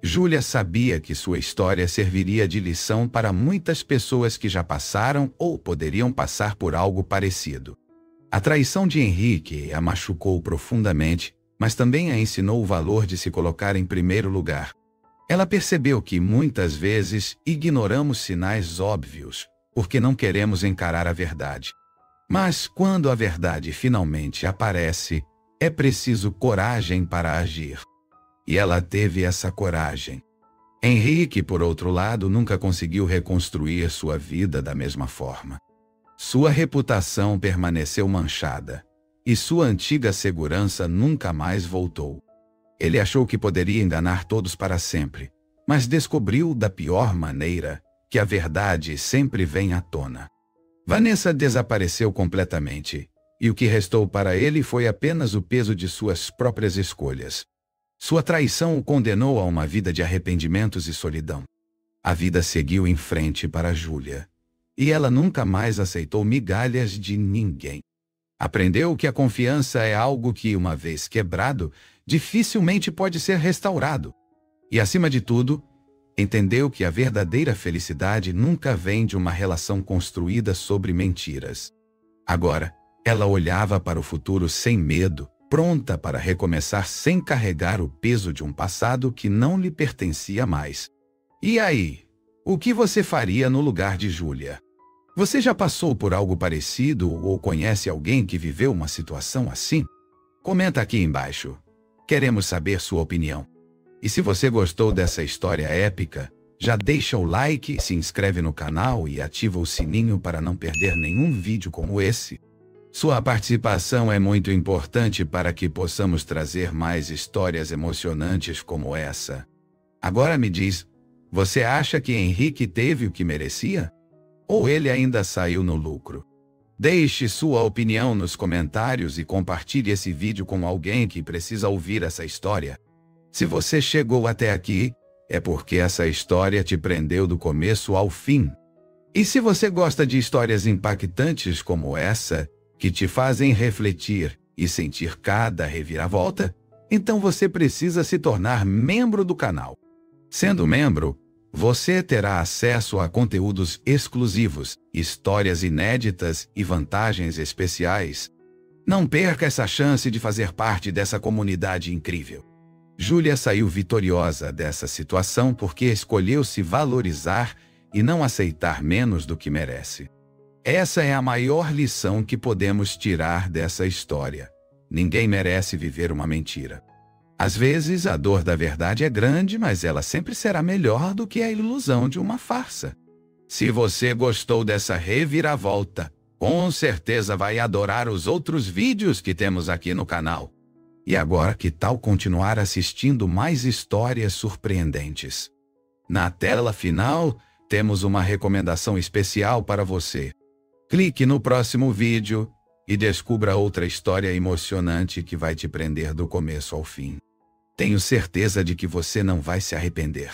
Júlia sabia que sua história serviria de lição para muitas pessoas que já passaram ou poderiam passar por algo parecido. A traição de Henrique a machucou profundamente, mas também a ensinou o valor de se colocar em primeiro lugar. Ela percebeu que muitas vezes ignoramos sinais óbvios, porque não queremos encarar a verdade. Mas quando a verdade finalmente aparece, é preciso coragem para agir. E ela teve essa coragem. Henrique, por outro lado, nunca conseguiu reconstruir sua vida da mesma forma. Sua reputação permaneceu manchada, e sua antiga segurança nunca mais voltou. Ele achou que poderia enganar todos para sempre, mas descobriu da pior maneira que a verdade sempre vem à tona. Vanessa desapareceu completamente, e o que restou para ele foi apenas o peso de suas próprias escolhas. Sua traição o condenou a uma vida de arrependimentos e solidão. A vida seguiu em frente para Júlia, e ela nunca mais aceitou migalhas de ninguém. Aprendeu que a confiança é algo que, uma vez quebrado, dificilmente pode ser restaurado. E, acima de tudo, entendeu que a verdadeira felicidade nunca vem de uma relação construída sobre mentiras. Agora, ela olhava para o futuro sem medo, pronta para recomeçar sem carregar o peso de um passado que não lhe pertencia mais. E aí, o que você faria no lugar de Júlia? Você já passou por algo parecido ou conhece alguém que viveu uma situação assim? Comenta aqui embaixo. Queremos saber sua opinião. E se você gostou dessa história épica, já deixa o like, se inscreve no canal e ativa o sininho para não perder nenhum vídeo como esse. Sua participação é muito importante para que possamos trazer mais histórias emocionantes como essa. Agora me diz, você acha que Henrique teve o que merecia? Ou ele ainda saiu no lucro? Deixe sua opinião nos comentários e compartilhe esse vídeo com alguém que precisa ouvir essa história. Se você chegou até aqui, é porque essa história te prendeu do começo ao fim. E se você gosta de histórias impactantes como essa, que te fazem refletir e sentir cada reviravolta, então você precisa se tornar membro do canal. Sendo membro, você terá acesso a conteúdos exclusivos, histórias inéditas e vantagens especiais. Não perca essa chance de fazer parte dessa comunidade incrível. Júlia saiu vitoriosa dessa situação porque escolheu se valorizar e não aceitar menos do que merece. Essa é a maior lição que podemos tirar dessa história. Ninguém merece viver uma mentira. Às vezes, a dor da verdade é grande, mas ela sempre será melhor do que a ilusão de uma farsa. Se você gostou dessa reviravolta, com certeza vai adorar os outros vídeos que temos aqui no canal. E agora, que tal continuar assistindo mais histórias surpreendentes? Na tela final, temos uma recomendação especial para você. Clique no próximo vídeo e descubra outra história emocionante que vai te prender do começo ao fim. Tenho certeza de que você não vai se arrepender.